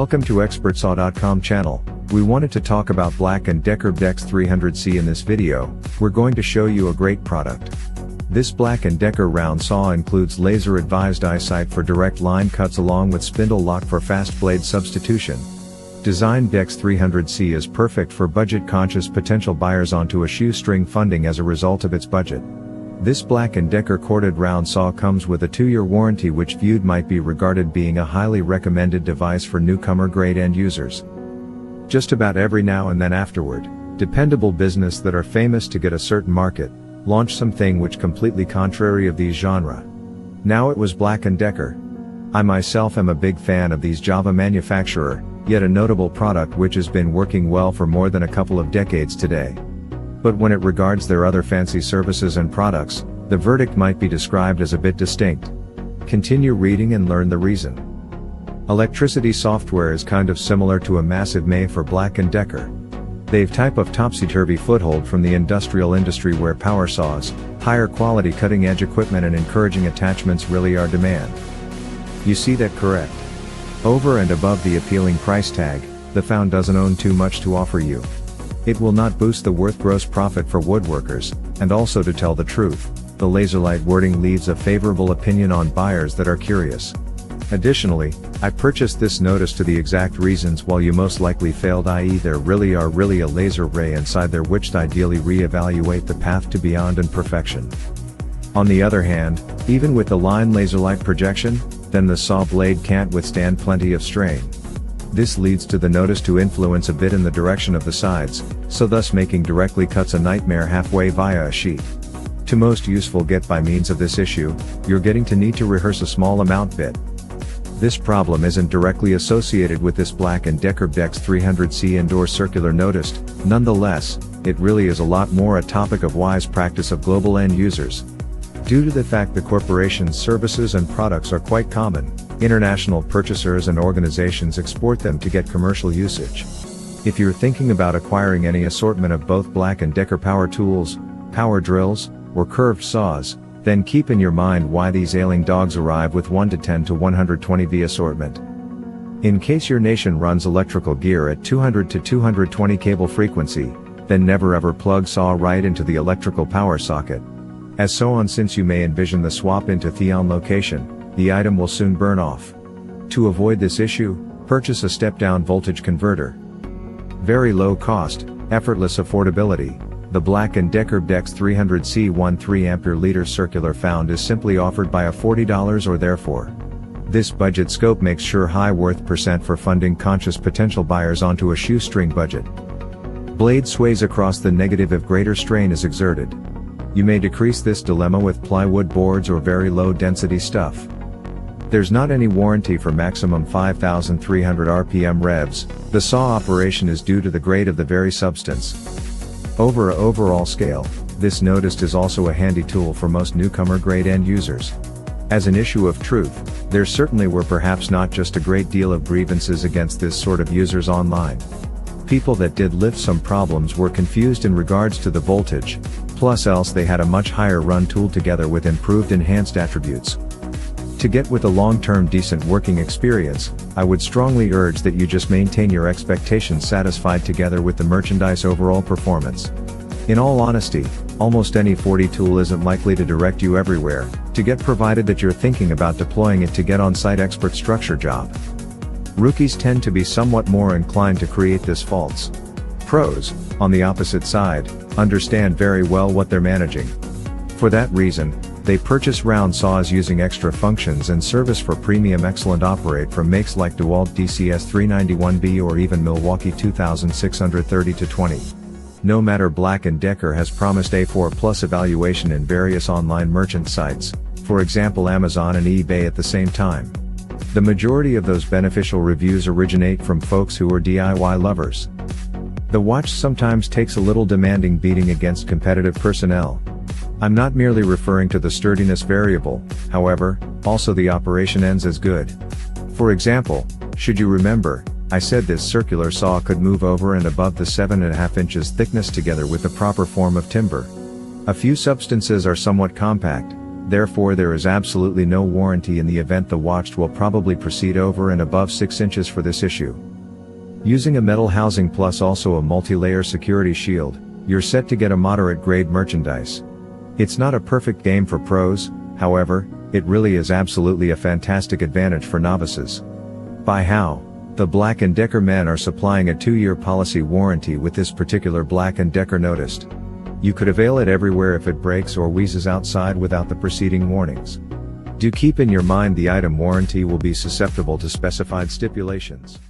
Welcome to expertsaw.com channel. We wanted to talk about Black & Decker BDECS300C in this video. We're going to show you a great product. This Black & Decker round saw includes laser advised eyesight for direct line cuts along with spindle lock for fast blade substitution. Designed BDECS300C is perfect for budget conscious potential buyers onto a shoestring funding as a result of its budget. This Black & Decker corded round saw comes with a 2-year warranty, which viewed might be regarded being a highly recommended device for newcomer grade end users. Just about every now and then afterward, dependable business that are famous to get a certain market, launch something which completely contrary of these genre. Now it was Black & Decker. I myself am a big fan of these Java manufacturer, yet a notable product which has been working well for more than a couple of decades today. But when it regards their other fancy services and products, the verdict might be described as a bit distinct. Continue reading and learn the reason. Electricity software is kind of similar to a massive May for Black & Decker. They've type of topsy-turvy foothold from the industrial industry where power saws, higher quality cutting-edge equipment and encouraging attachments really are demand. You see that correct? Over and above the appealing price tag, the found doesn't own too much to offer you. It will not boost the worth gross profit for woodworkers, and also, to tell the truth, the laserlight wording leaves a favorable opinion on buyers that are curious. Additionally, I purchased this notice to the exact reasons while you most likely failed, i.e. there really are a laser ray inside there which ideally re-evaluate the path to beyond and perfection. On the other hand, even with the line laserlight projection, then the saw blade can't withstand plenty of strain. This leads to the notice to influence a bit in the direction of the sides, so thus making directly cuts a nightmare halfway via a sheet. To most useful get by means of this issue, you're getting to need to rehearse a small amount bit. This problem isn't directly associated with this Black & Decker BDECS300C indoor circular noticed, nonetheless, it really is a lot more a topic of wise practice of global end users. Due to the fact the corporation's services and products are quite common, international purchasers and organizations export them to get commercial usage. If you're thinking about acquiring any assortment of both Black & Decker power tools, power drills, or curved saws, then keep in your mind why these ailing dogs arrive with 110 to 120V assortment. In case your nation runs electrical gear at 200 to 220 cable frequency, then never ever plug saw right into the electrical power socket. As so on, since you may envision the swap into Theon location, the item will soon burn off. To avoid this issue, purchase a step-down voltage converter. Very low cost, effortless affordability. The Black & Decker BDECS300C 13 ampere liter circular found is simply offered by a $40 or therefore. This budget scope makes sure high worth % for funding conscious potential buyers onto a shoestring budget. Blade sways across the negative if greater strain is exerted. You may decrease this dilemma with plywood boards or very low density stuff. There's not any warranty for maximum 5,300 RPM revs. The saw operation is due to the grade of the very substance. Over a overall scale, this noticed is also a handy tool for most newcomer grade end users. As an issue of truth, there certainly were perhaps not just a great deal of grievances against this sort of users online. People that did lift some problems were confused in regards to the voltage, plus else they had a much higher run tool together with improved enhanced attributes. To get with a long-term decent working experience, I would strongly urge that you just maintain your expectations satisfied together with the merchandise overall performance. In all honesty, almost any 40 tool isn't likely to direct you everywhere to get, provided that you're thinking about deploying it to get on-site expert structure job. Rookies tend to be somewhat more inclined to create this faults. Pros, on the opposite side, understand very well what they're managing. For that reason, they purchase round saws using extra functions and service for premium excellent operate from makes like DeWalt DCS391B or even Milwaukee 2630-20. No matter Black & Decker has promised A4+ evaluation in various online merchant sites, for example Amazon and eBay at the same time. The majority of those beneficial reviews originate from folks who are DIY lovers. The watch sometimes takes a little demanding beating against competitive personnel. I'm not merely referring to the sturdiness variable, however, also the operation ends as good. For example, should you remember, I said this circular saw could move over and above the 7.5 inches thickness together with the proper form of timber. A few substances are somewhat compact, Therefore there is absolutely no warranty in the event the watch will probably proceed over and above 6 inches for this issue. Using a metal housing plus also a multi-layer security shield, you're set to get a moderate grade merchandise. It's not a perfect game for pros, however, it really is absolutely a fantastic advantage for novices. By how? The Black & Decker men are supplying a 2-year policy warranty with this particular Black & Decker noticed. You could avail it everywhere if it breaks or wheezes outside without the preceding warnings. Do keep in your mind the item warranty will be susceptible to specified stipulations.